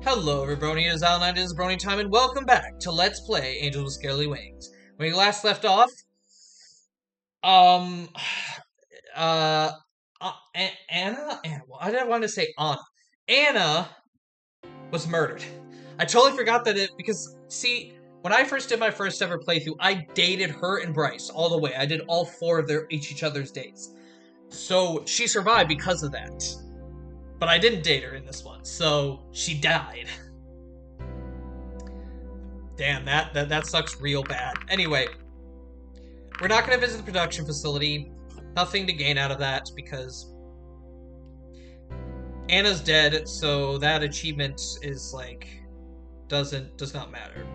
Hello everybody, it is Alan, it is Brony time, and welcome back to Let's Play Angels with Scaly Wings. When we last left off, um, uh, Anna, well, I didn't want to say Anna. Anna was murdered. I totally forgot that because, see, when I first did my first ever playthrough, I dated her and Bryce all the way. I did all four of each other's dates. So, she survived because of that. But I didn't date her in this one, so she died. Damn, that sucks real bad. Anyway, we're not going to visit the production facility. Nothing to gain out of that because Anna's dead, so that achievement is like does not matter.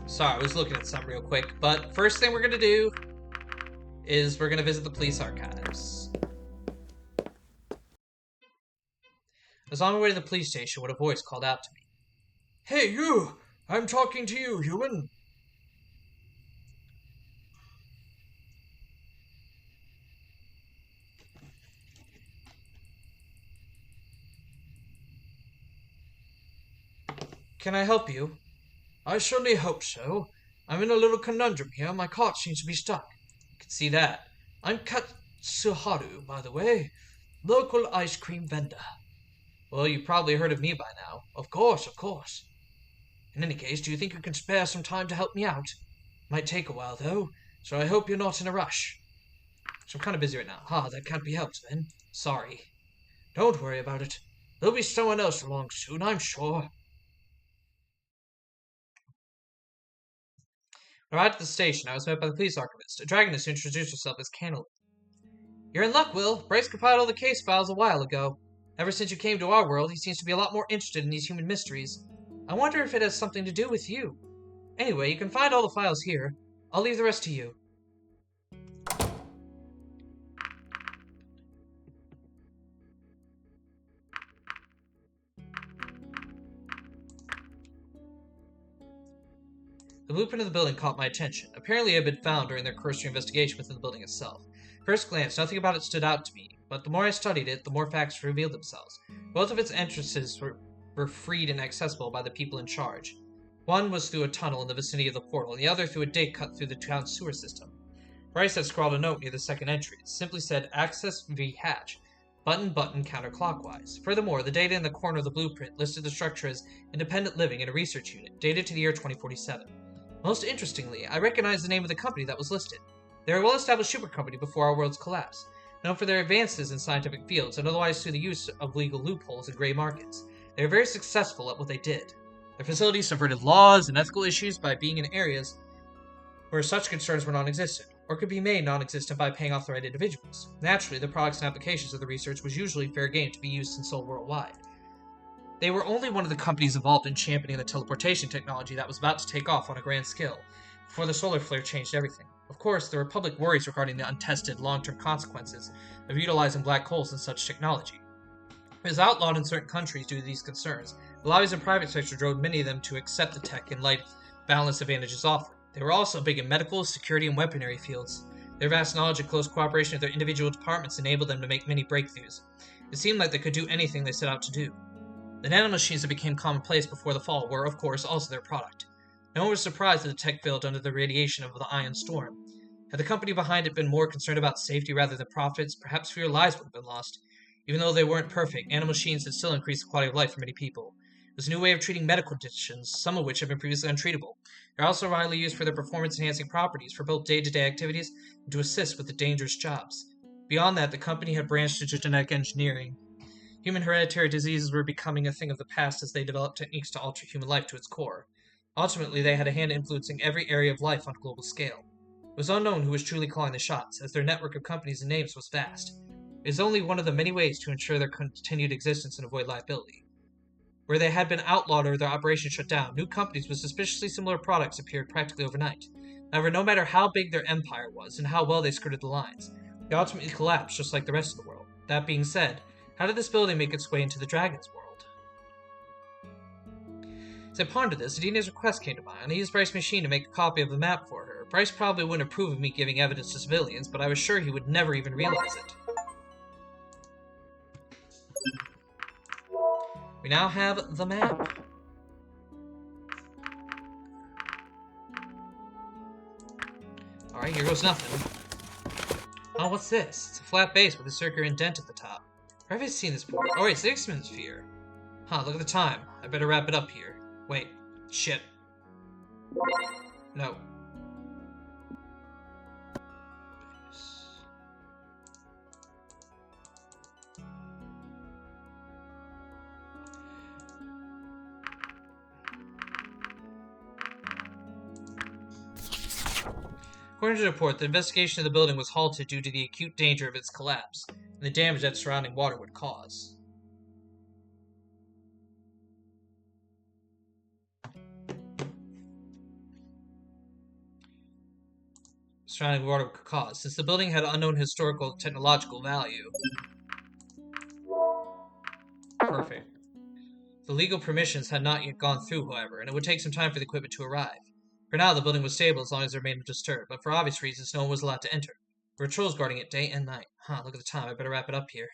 Sorry, I was looking at some real quick, but first thing we're going to do is we're going to visit the police archives. I was on my way to the police station when a voice called out to me. "Hey, you! I'm talking to you, human!" "Can I help you?" "I surely hope so. I'm in a little conundrum here. My cart seems to be stuck." "I can see that. I'm Katsuharu, by the way. Local ice cream vendor." "Well, you've probably heard of me by now." "Of course, of course." "In any case, do you think you can spare some time to help me out? Might take a while, though, so I hope you're not in a rush." "So I'm kind of busy right now." "Ah, that can't be helped, then. Sorry." "Don't worry about it. There'll be someone else along soon, I'm sure." Arrived at the station, I was met by the police archivist, a dragoness who introduced herself as Cantaloupe. "You're in luck, Will. Bryce compiled all the case files a while ago. Ever since you came to our world, he seems to be a lot more interested in these human mysteries. I wonder if it has something to do with you. Anyway, you can find all the files here. I'll leave the rest to you." The blueprint of the building caught my attention. Apparently it had been found during their cursory investigation within the building itself. First glance, nothing about it stood out to me, but the more I studied it, the more facts revealed themselves. Both of its entrances were freed and accessible by the people in charge. One was through a tunnel in the vicinity of the portal, and the other through a dig cut through the town's sewer system. Bryce had scrawled a note near the second entry. It simply said, "Access v hatch. Button counterclockwise." Furthermore, the data in the corner of the blueprint listed the structure as independent living in a research unit, dated to the year 2047. Most interestingly, I recognized the name of the company that was listed. They were a well-established super company before our world's collapse, known for their advances in scientific fields and otherwise through the use of legal loopholes and gray markets. They were very successful at what they did. Their facilities subverted laws and ethical issues by being in areas where such concerns were non-existent, or could be made non-existent by paying off the right individuals. Naturally, the products and applications of the research was usually fair game to be used and sold worldwide. They were only one of the companies involved in championing the teleportation technology that was about to take off on a grand scale, before the solar flare changed everything. Of course, there were public worries regarding the untested, long-term consequences of utilizing black holes in such technology. It was outlawed in certain countries due to these concerns. The lobbies in private sector drove many of them to accept the tech in light of balance advantages offered. They were also big in medical, security, and weaponry fields. Their vast knowledge and close cooperation with their individual departments enabled them to make many breakthroughs. It seemed like they could do anything they set out to do. The nanomachines that became commonplace before the fall were, of course, also their product. No one was surprised that the tech failed under the radiation of the ion storm. Had the company behind it been more concerned about safety rather than profits, perhaps fewer lives would have been lost. Even though they weren't perfect, nanomachines had still increased the quality of life for many people. It was a new way of treating medical conditions, some of which had been previously untreatable. They are also widely used for their performance-enhancing properties for both day-to-day activities and to assist with the dangerous jobs. Beyond that, the company had branched into genetic engineering. Human hereditary diseases were becoming a thing of the past as they developed techniques to alter human life to its core. Ultimately, they had a hand influencing every area of life on a global scale. It was unknown who was truly calling the shots, as their network of companies and names was vast. is only one of the many ways to ensure their continued existence and avoid liability. Where they had been outlawed or their operations shut down, new companies with suspiciously similar products appeared practically overnight. However, no matter how big their empire was and how well they skirted the lines, they ultimately collapsed just like the rest of the world. That being said, how did this building make its way into the Dragon's world? As I pondered this, Adina's request came to mind. I used Bryce's machine to make a copy of the map for her. Bryce probably wouldn't approve of me giving evidence to civilians, but I was sure he would never even realize it. We now have the map. Alright, here goes nothing. Oh, what's this? It's a flat base with a circular indent at the top. Where have I seen this before? Oh, wait, it's the X-Men sphere. Huh, look at the time. I better wrap it up here. Wait. Shit. No. According to the report, the investigation of the building was halted due to the acute danger of its collapse and the damage that surrounding water would cause. Since the building had unknown historical technological value. Perfect. The legal permissions had not yet gone through, however, and it would take some time for the equipment to arrive. For now, the building was stable as long as it remained undisturbed, but for obvious reasons, no one was allowed to enter. There were trolls guarding it day and night. Huh, look at the time. I better wrap it up here.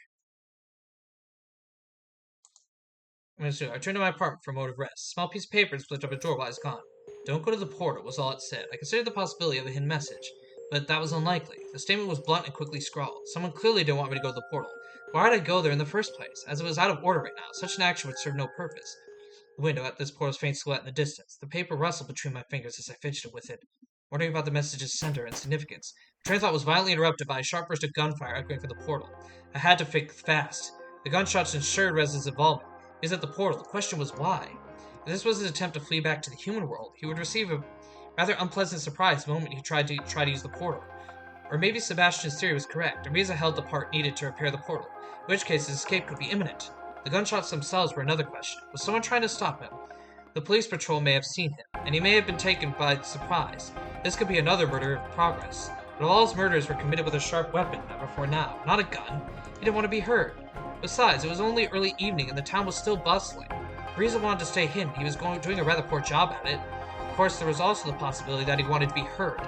I returned to my apartment for a moment of rest. A small piece of paper split up a door while I was gone. Don't go to the portal was all it said. I considered the possibility of a hidden message, but that was unlikely. The statement was blunt and quickly scrawled. Someone clearly didn't want me to go to the portal. Why did I go there in the first place? As it was out of order right now, such an action would serve no purpose. The window at this portal's faint silhouette in the distance. The paper rustled between my fingers as I fidgeted with it, wondering about the message's sender and significance. My train of thought was violently interrupted by a sharp burst of gunfire echoing from the portal. I had to think fast. The gunshots ensured Rez's involvement. He was at the portal. The question was why. If this was his attempt to flee back to the human world, he would receive a rather unpleasant surprise the moment he tried to use the portal. Or maybe Sebastian's theory was correct, and Riza held the part needed to repair the portal, in which case his escape could be imminent. The gunshots themselves were another question. Was someone trying to stop him? The police patrol may have seen him, and he may have been taken by surprise. This could be another murder in progress. But all his murders were committed with a sharp weapon, before now, not a gun. He didn't want to be heard. Besides, it was only early evening and the town was still bustling. Riza wanted to stay hidden. He was doing a rather poor job at it. Of course, there was also the possibility that he wanted to be heard.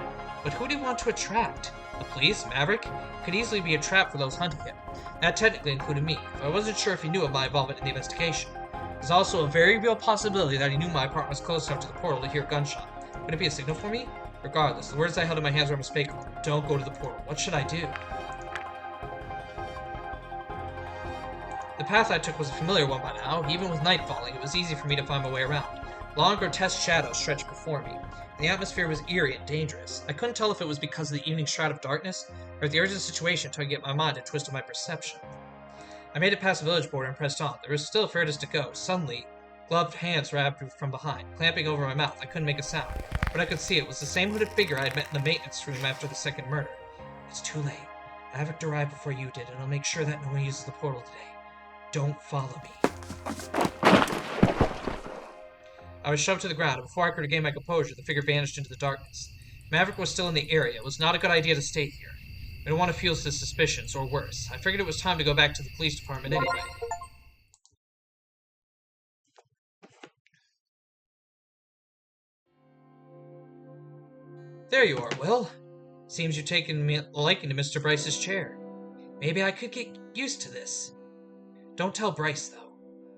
But who did he want to attract? The police? Maverick? It could easily be a trap for those hunting him. That technically included me, though I wasn't sure if he knew of my involvement in the investigation. There's also a very real possibility that he knew my apartment was close enough to the portal to hear a gunshot. Would it be a signal for me? Regardless, the words I held in my hands were unmistakable. Don't go to the portal. What should I do? The path I took was a familiar one by now. Even with night falling, it was easy for me to find my way around. Long, grotesque shadows stretched before me. The atmosphere was eerie and dangerous. I couldn't tell if it was because of the evening shroud of darkness, or the urgent situation until I could get my mind to twist of my perception. I made it past the village border and pressed on. There was still a fair distance to go. Suddenly, gloved hands grabbed from behind, clamping over my mouth. I couldn't make a sound, but I could see it was the same hooded figure I had met in the maintenance room after the second murder. It's too late. Maverick arrived before you did, and I'll make sure that no one uses the portal today. Don't follow me. I was shoved to the ground, and before I could regain my composure, the figure vanished into the darkness. Maverick was still in the area. It was not a good idea to stay here. I didn't want to fuel his suspicions, or worse. I figured it was time to go back to the police department anyway. There you are, Will. Seems you've taken a liking to Mr. Bryce's chair. Maybe I could get used to this. Don't tell Bryce, though.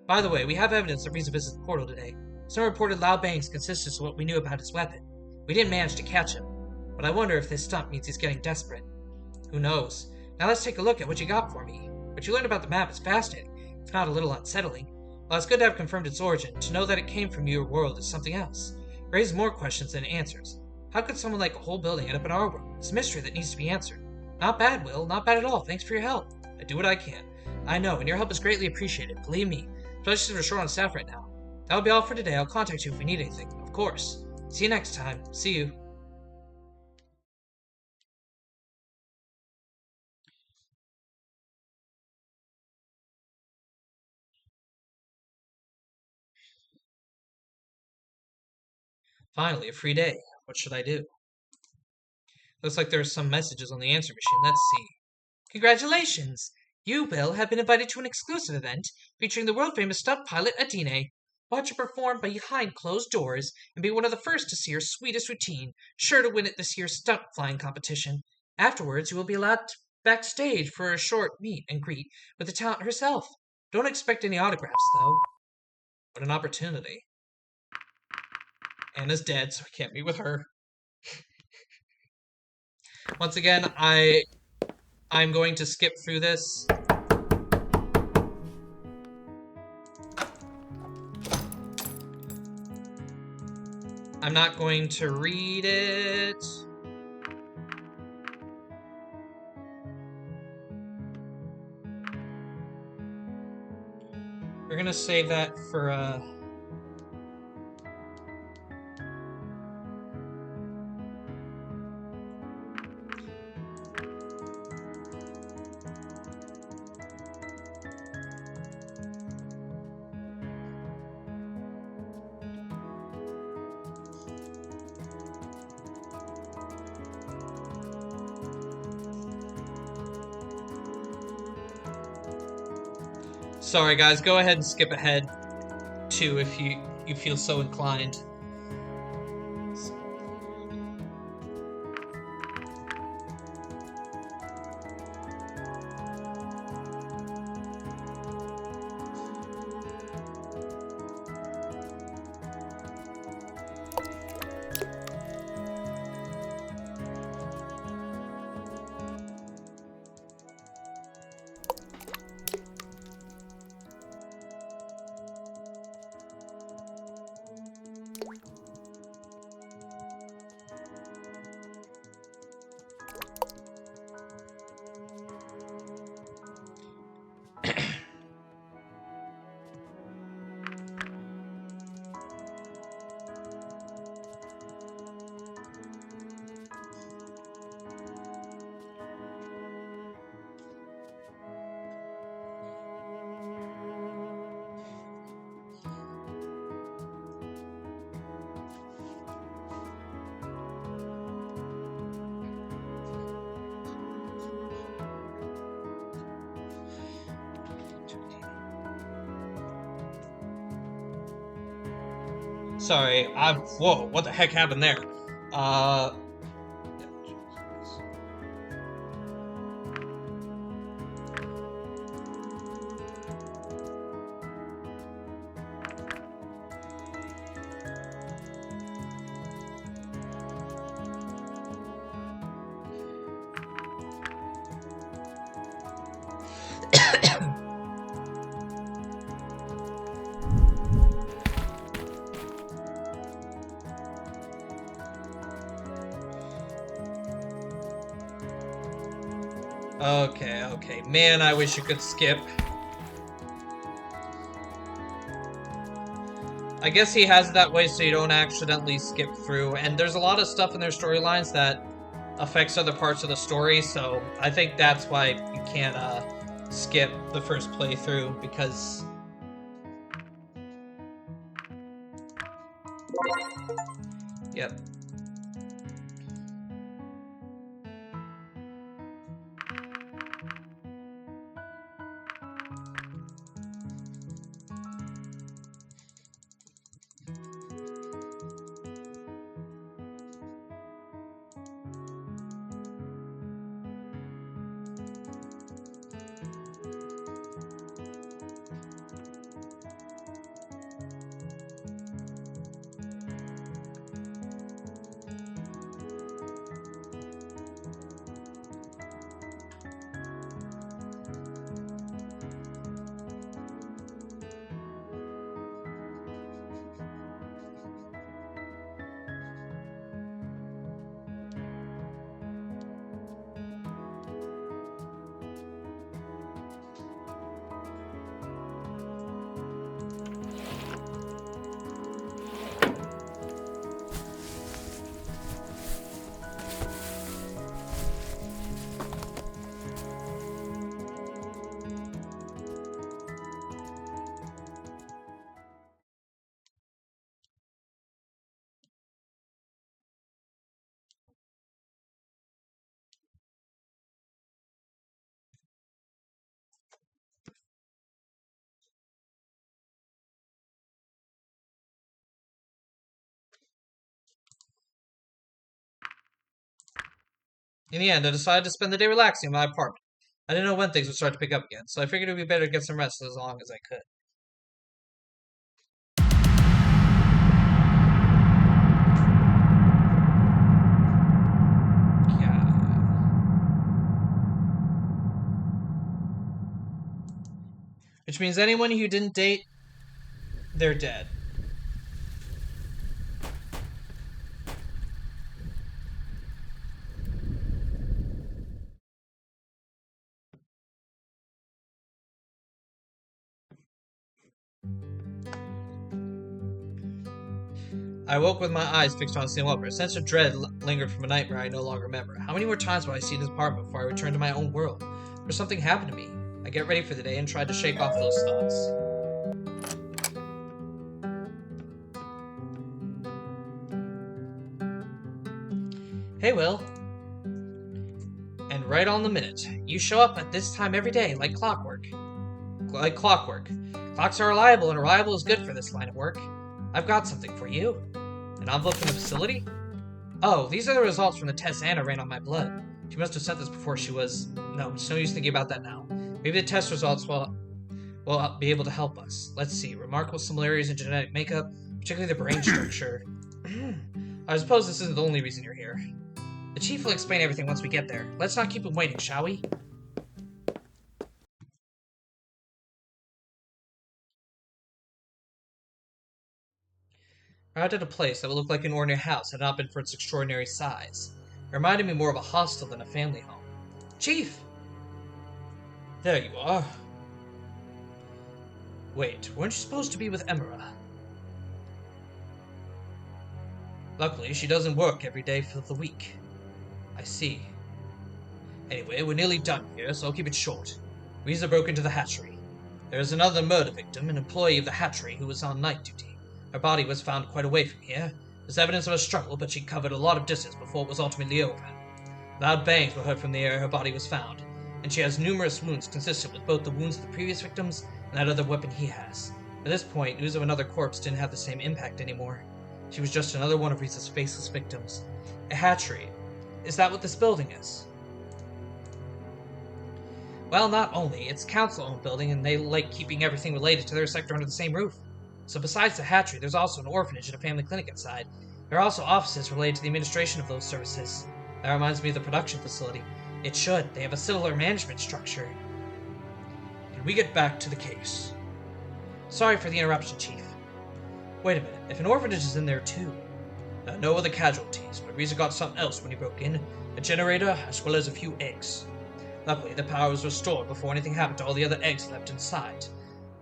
By the way, we have evidence that Riza visited the portal today. Some reported loud bangs consistent with what we knew about his weapon. We didn't manage to catch him, but I wonder if this stunt means he's getting desperate. Who knows? Now let's take a look at what you got for me. What you learned about the map is fascinating, if not a little unsettling. While it's good to have confirmed its origin, to know that it came from your world is something else. It raises more questions than answers. How could someone like a whole building end up in our world? It's a mystery that needs to be answered. Not bad, Will. Not bad at all. Thanks for your help. I do what I can. I know, and your help is greatly appreciated. Believe me. Especially since we're short on staff right now. That'll be all for today. I'll contact you if we need anything. Of course. See you next time. See you. Finally, a free day. What should I do? Looks like there are some messages on the answer machine. Let's see. Congratulations! You, Bill, have been invited to an exclusive event featuring the world-famous stunt pilot Adine. Watch her perform behind closed doors and be one of the first to see her sweetest routine, sure to win at this year's stunt flying competition. Afterwards, you will be allowed backstage for a short meet and greet with the talent herself. Don't expect any autographs, though. What an opportunity. Anna's dead, so I can't meet with her. Once again, I'm going to skip through this. I'm not going to read it. We're gonna save that for Sorry guys, go ahead and skip ahead too if you feel so inclined. Sorry, whoa, what the heck happened there? Okay. Man, I wish you could skip. I guess he has it that way so you don't accidentally skip through, and there's a lot of stuff in their storylines that affects other parts of the story, so I think that's why you can't skip the first playthrough, because yep. In the end, I decided to spend the day relaxing in my apartment. I didn't know when things would start to pick up again, so I figured it would be better to get some rest as long as I could. Yeah. Which means anyone you didn't date, they're dead. I woke with my eyes fixed on the ceiling wall. A sense of dread lingered from a nightmare I no longer remember. How many more times would I see this apartment before I return to my own world? Or something happened to me? I get ready for the day and tried to shake off those thoughts. Hey, Will. And right on the minute. You show up at this time every day, like clockwork. Like clockwork. Clocks are reliable, and reliable is good for this line of work. I've got something for you. An envelope from the facility? Oh, these are the results from the tests Anna ran on my blood. She must have sent this before she was... No, it's no use thinking about that now. Maybe the test results will be able to help us. Let's see. Remarkable similarities in genetic makeup, particularly the brain structure. I suppose this isn't the only reason you're here. The chief will explain everything once we get there. Let's not keep him waiting, shall we? Arrived at a place that would look like an ordinary house had it not been for its extraordinary size. It reminded me more of a hostel than a family home. Chief! There you are. Wait, weren't you supposed to be with Emira? Luckily, she doesn't work every day for the week. I see. Anyway, we're nearly done here, so I'll keep it short. Riza broke into the hatchery. There is another murder victim, an employee of the hatchery who was on night duty. Her body was found quite away from here. There's evidence of a struggle, but she covered a lot of distance before it was ultimately over. Loud bangs were heard from the area her body was found, and she has numerous wounds consistent with both the wounds of the previous victims and that other weapon he has. At this point, news of another corpse didn't have the same impact anymore. She was just another one of Riza's faceless victims. A hatchery. Is that what this building is? Well, not only. It's a council-owned building, and they like keeping everything related to their sector under the same roof. So besides the hatchery, there's also an orphanage and a family clinic inside. There are also offices related to the administration of those services. That reminds me of the production facility. It should. They have a similar management structure. Can we get back to the case? Sorry for the interruption, Chief. Wait a minute. If an orphanage is in there too... no other casualties, but Riza got something else when he broke in. A generator, as well as a few eggs. Luckily, the power was restored before anything happened to all the other eggs left inside.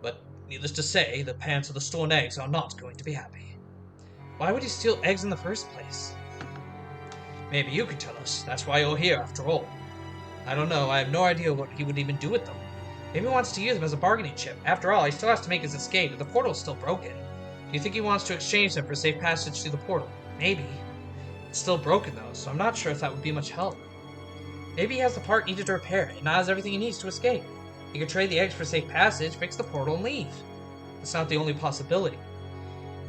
But, needless to say, the parents of the stolen eggs are not going to be happy. Why would he steal eggs in the first place? Maybe you could tell us. That's why you're here, after all. I don't know. I have no idea what he would even do with them. Maybe he wants to use them as a bargaining chip. After all, he still has to make his escape, and the portal's still broken. Do you think he wants to exchange them for safe passage through the portal? Maybe. It's still broken, though, so I'm not sure if that would be much help. Maybe he has the part needed to repair it, and now has everything he needs to escape. He could trade the eggs for safe passage, fix the portal, and leave. That's not the only possibility.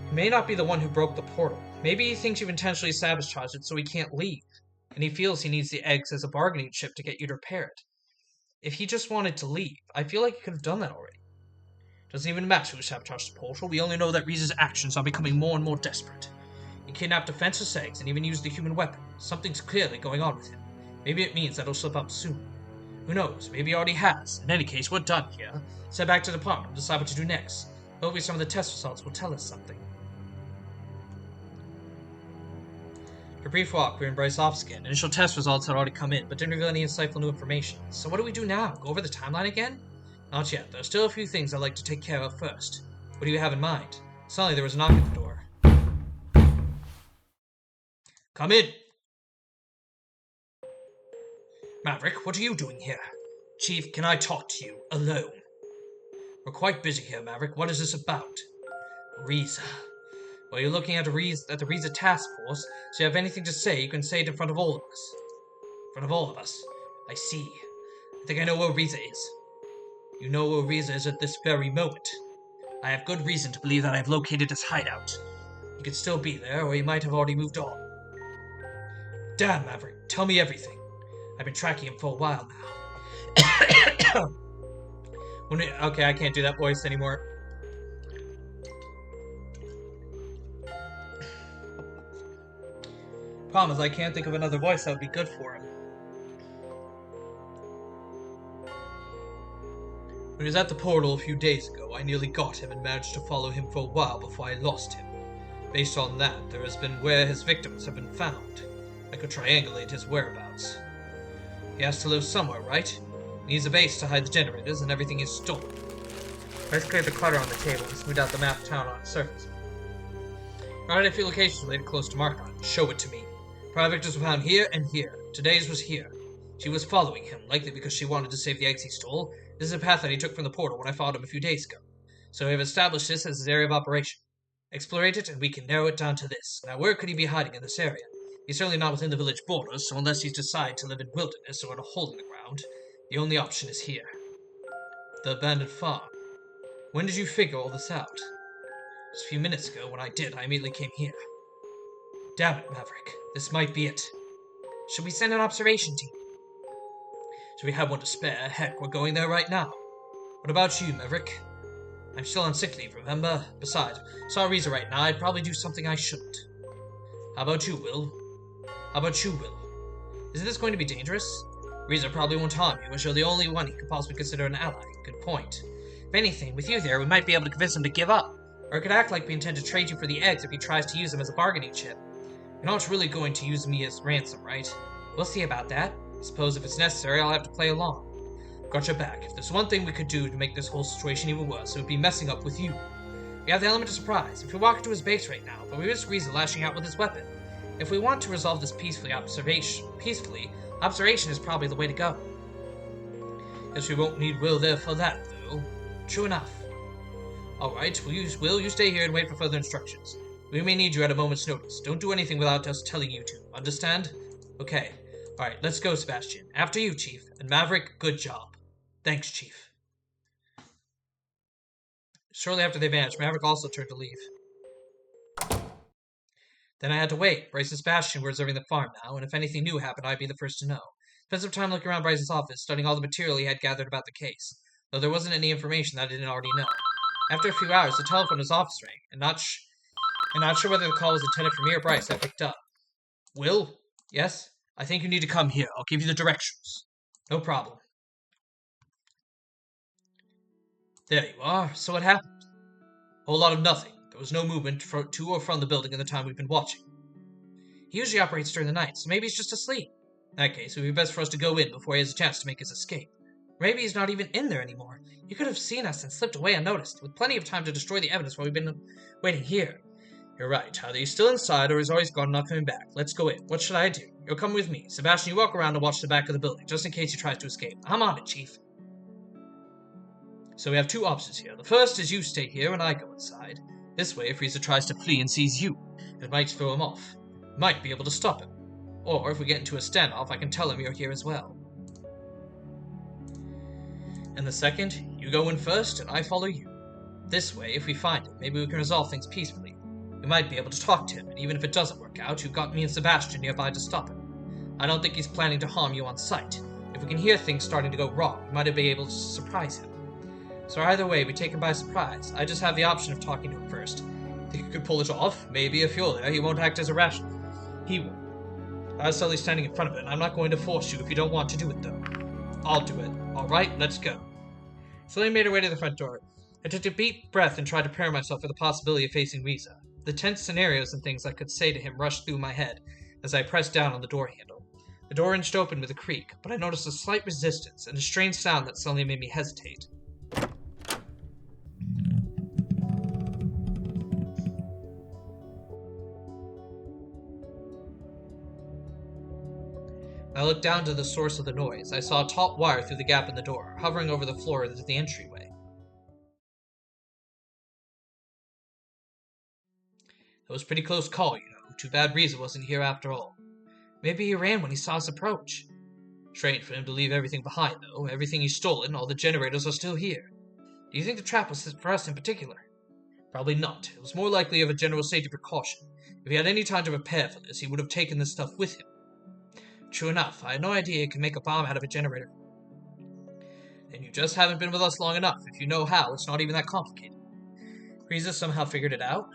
He may not be the one who broke the portal. Maybe he thinks you've intentionally sabotaged it so he can't leave, and he feels he needs the eggs as a bargaining chip to get you to repair it. If he just wanted to leave, I feel like he could have done that already. Doesn't even matter who sabotaged the portal, we only know that Riza's actions are becoming more and more desperate. He kidnapped defenseless eggs and even used the human weapon. Something's clearly going on with him. Maybe it means that he'll slip up soon. Who knows, maybe he already has. In any case, we're done here. Let's head back to the department and decide what to do next. Hopefully some of the test results will tell us something. For a brief walk, we were in Bryce's office again. Initial test results had already come in, but didn't reveal any insightful new information. So what do we do now? Go over the timeline again? Not yet. There are still a few things I'd like to take care of first. What do you have in mind? Suddenly there was a knock at the door. Come in! Maverick, what are you doing here? Chief, can I talk to you alone? We're quite busy here, Maverick. What is this about? Riza. Well, you're looking at the Riza task force, so you have anything to say, you can say it in front of all of us. In front of all of us. I see. I think I know where Riza is. You know where Riza is at this very moment. I have good reason to believe that I have located his hideout. He could still be there, or he might have already moved on. Damn, Maverick, tell me everything. I've been tracking him for a while now. Okay, I can't do that voice anymore. Problem is, I can't think of another voice that would be good for him. When he was at the portal a few days ago, I nearly got him and managed to follow him for a while before I lost him. Based on that, there has been where his victims have been found. I could triangulate his whereabouts. He has to live somewhere, right? He needs a base to hide the generators and everything is stolen. Let's clear the clutter on the table and smooth out the map of town on its surface. Write a few locations related close to Marcon. Show it to me. Prior victims were found here and here. Today's was here. She was following him, likely because she wanted to save the eggs he stole. This is a path that he took from the portal when I followed him a few days ago. So we have established this as his area of operation. Explorate it, and we can narrow it down to this. Now, where could he be hiding in this area? He's certainly not within the village borders, so unless he's decided to live in wilderness or in a hole in the ground, the only option is here. The abandoned farm. When did you figure all this out? Just a few minutes ago. When I did, I immediately came here. Damn it, Maverick. This might be it. Should we send an observation team? Should we have one to spare? Heck, we're going there right now. What about you, Maverick? I'm still on sick leave, remember? Besides, saw Riza right now, I'd probably do something I shouldn't. How about you, Will? Isn't this going to be dangerous? Riza probably won't harm you, as you're the only one he could possibly consider an ally. Good point. If anything, with you there, we might be able to convince him to give up. Or it could act like we intend to trade you for the eggs if he tries to use them as a bargaining chip. You're not really going to use me as ransom, right? We'll see about that. I suppose if it's necessary, I'll have to play along. Got your back. If there's one thing we could do to make this whole situation even worse, it would be messing up with you. We have the element of surprise. If we walk into his base right now, but we risk Riza lashing out with his weapon. If we want to resolve this peacefully, observation is probably the way to go. Guess we won't need Will there for that, though. True enough. Alright, Will, you stay here and wait for further instructions. We may need you at a moment's notice. Don't do anything without us telling you to. Understand? Okay. Alright, let's go, Sebastian. After you, Chief. And Maverick, good job. Thanks, Chief. Shortly after they vanished, Maverick also turned to leave. Then I had to wait. Bryce and Sebastian were observing the farm now, and if anything new happened, I'd be the first to know. Spent some time looking around Bryce's office, studying all the material he had gathered about the case, though there wasn't any information that I didn't already know. After a few hours, the telephone in his office rang, and not sure whether the call was intended for me or Bryce, I picked up. Will? Yes? I think you need to come here. I'll give you the directions. No problem. There you are. So what happened? A whole lot of nothing. There was no movement to or from the building in the time we've been watching. He usually operates during the night, so maybe he's just asleep. In that case, it would be best for us to go in before he has a chance to make his escape. Maybe he's not even in there anymore. He could have seen us and slipped away unnoticed, with plenty of time to destroy the evidence while we've been waiting here. You're right. Either he's still inside or he's always gone and not coming back. Let's go in. What should I do? You'll come with me. Sebastian, you walk around and watch the back of the building, just in case he tries to escape. I'm on it, Chief. So we have two options here. The first is you stay here and I go inside. This way, if Riza tries to flee and sees you, it might throw him off. Might be able to stop him. Or, if we get into a standoff, I can tell him you're here as well. And the second, you go in first and I follow you. This way, if we find him, maybe we can resolve things peacefully. We might be able to talk to him, and even if it doesn't work out, you've got me and Sebastian nearby to stop him. I don't think he's planning to harm you on sight. If we can hear things starting to go wrong, we might be able to surprise him. So either way, we take him by surprise. I just have the option of talking to him first. Think you could pull it off? Maybe if you're there, he won't act as irrational. He won't. I was suddenly standing in front of it, and I'm not going to force you if you don't want to do it, though. I'll do it. Alright, let's go. Slowly made her way to the front door. I took a deep breath and tried to prepare myself for the possibility of facing Riza. The tense scenarios and things I could say to him rushed through my head as I pressed down on the door handle. The door inched open with a creak, but I noticed a slight resistance and a strange sound that suddenly made me hesitate. I looked down to the source of the noise. I saw a taut wire through the gap in the door, hovering over the floor of the entryway. That was a pretty close call, you know. Too bad Riza wasn't here after all. Maybe he ran when he saw us approach. Strange for him to leave everything behind, though. Everything he's stolen, all the generators are still here. Do you think the trap was for us in particular? Probably not. It was more likely of a general safety precaution. If he had any time to prepare for this, he would have taken this stuff with him. True enough, I had no idea you could make a bomb out of a generator. Then you just haven't been with us long enough. If you know how, it's not even that complicated. Frieza somehow figured it out?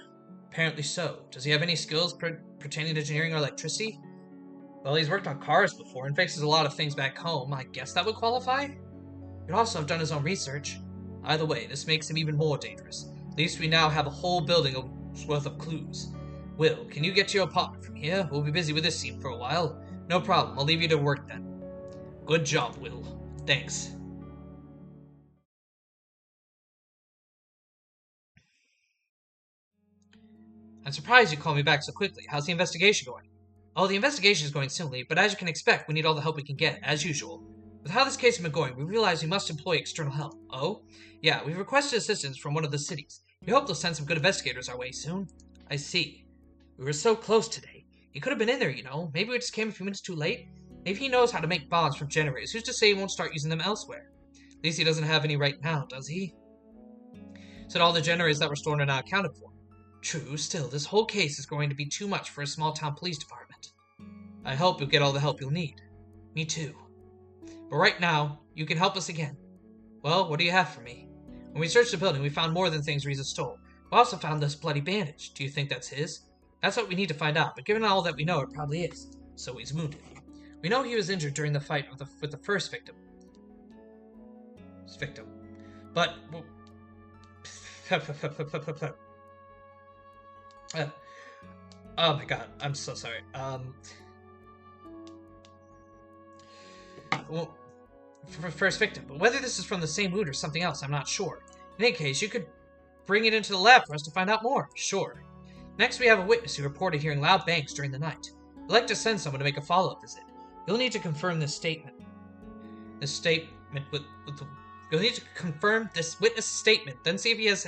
Apparently so. Does he have any skills pertaining to engineering or electricity? Well, he's worked on cars before and fixes a lot of things back home. I guess that would qualify? He'd also have done his own research. Either way, this makes him even more dangerous. At least we now have a whole building worth of clues. Will, can you get to your apartment from here? We'll be busy with this scene for a while. No problem. I'll leave you to work then. Good job, Will. Thanks. I'm surprised you called me back so quickly. How's the investigation going? Oh, the investigation is going swimmingly, but as you can expect, we need all the help we can get, as usual. With how this case has been going, we realize we must employ external help. Oh? Yeah, we've requested assistance from one of the cities. We hope they'll send some good investigators our way soon. I see. We were so close today. He could have been in there, you know. Maybe we just came a few minutes too late. Maybe he knows how to make bombs from generators. Who's to say he won't start using them elsewhere? At least he doesn't have any right now, does he? Said all the generators that were stored are now accounted for. True, still, this whole case is going to be too much for a small-town police department. I hope you'll get all the help you'll need. Me too. But right now, you can help us again. Well, what do you have for me? When we searched the building, we found more than things Riza stole. We also found this bloody bandage. Do you think that's his? That's what we need to find out, but given all that we know, it probably is. So he's wounded. We know he was injured during the fight with the first victim. But... oh my god, I'm so sorry. Well, for first victim, but whether this is from the same wound or something else, I'm not sure. In any case, you could bring it into the lab for us to find out more. Sure. Next, we have a witness who reported hearing loud bangs during the night. I'd like to send someone to make a follow-up visit. You'll need to confirm this statement. You'll need to confirm this witness' statement, then see if he has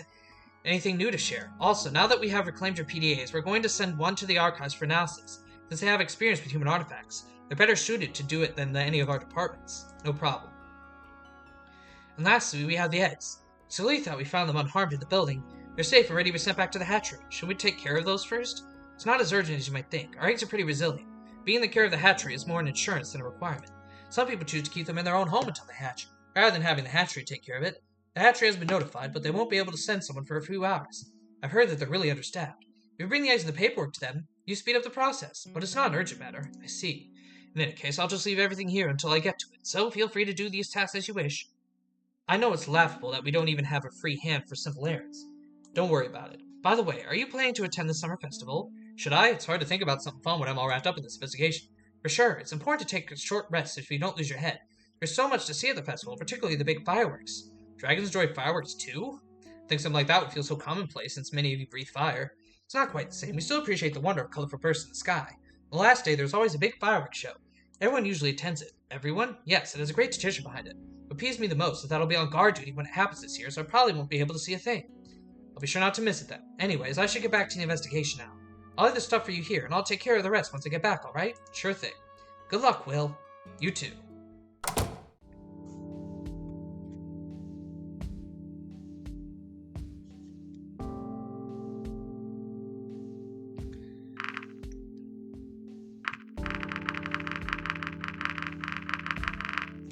anything new to share. Also, now that we have reclaimed your PDAs, we're going to send one to the archives for analysis. Since they have experience with human artifacts, they're better suited to do it than any of our departments. No problem. And lastly, we have the eggs. Scaly thought we found them unharmed in the building. They're safe and ready to be sent back to the hatchery. Should we take care of those first? It's not as urgent as you might think. Our eggs are pretty resilient. Being the care of the hatchery is more an insurance than a requirement. Some people choose to keep them in their own home until they hatch, rather than having the hatchery take care of it. The hatchery has been notified, but they won't be able to send someone for a few hours. I've heard that they're really understaffed. If you bring the eggs and the paperwork to them, you speed up the process, but it's not an urgent matter. I see. In any case, I'll just leave everything here until I get to it, so feel free to do these tasks as you wish. I know it's laughable that we don't even have a free hand for simple errands. Don't worry about it. By the way, are you planning to attend the summer festival? Should I? It's hard to think about something fun when I'm all wrapped up in this investigation. For sure, it's important to take a short rest if you don't lose your head. There's so much to see at the festival, particularly the big fireworks. Dragons enjoy fireworks too? I think something like that would feel so commonplace since many of you breathe fire. It's not quite the same. We still appreciate the wonder of colorful bursts in the sky. The last day, there's always a big fireworks show. Everyone usually attends it. Everyone? Yes, it has a great tradition behind it. What peeves me the most is that I'll be on guard duty when it happens this year, so I probably won't be able to see a thing. I'll be sure not to miss it then. Anyways, I should get back to the investigation now. I'll leave the stuff for you here, and I'll take care of the rest once I get back, alright? Sure thing. Good luck, Will. You too.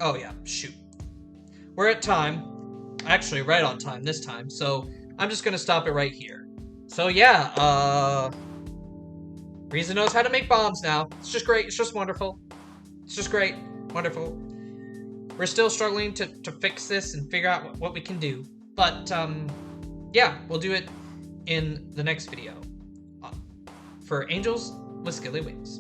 Oh yeah, shoot. We're at time. Actually, right on time this time, so I'm just gonna stop it right here. So yeah, Riza knows how to make bombs now. It's just great, it's just wonderful. It's just great, wonderful. We're still struggling to fix this and figure out what we can do. But, yeah, we'll do it in the next video. For Angels with Scaly Wings.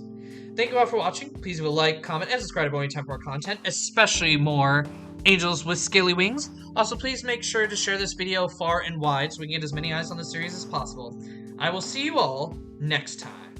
Thank you all for watching. Please leave a like, comment, and subscribe to any time for more content, especially more Angels with Scaly Wings. Also, please make sure to share this video far and wide so we can get as many eyes on the series as possible. I will see you all next time.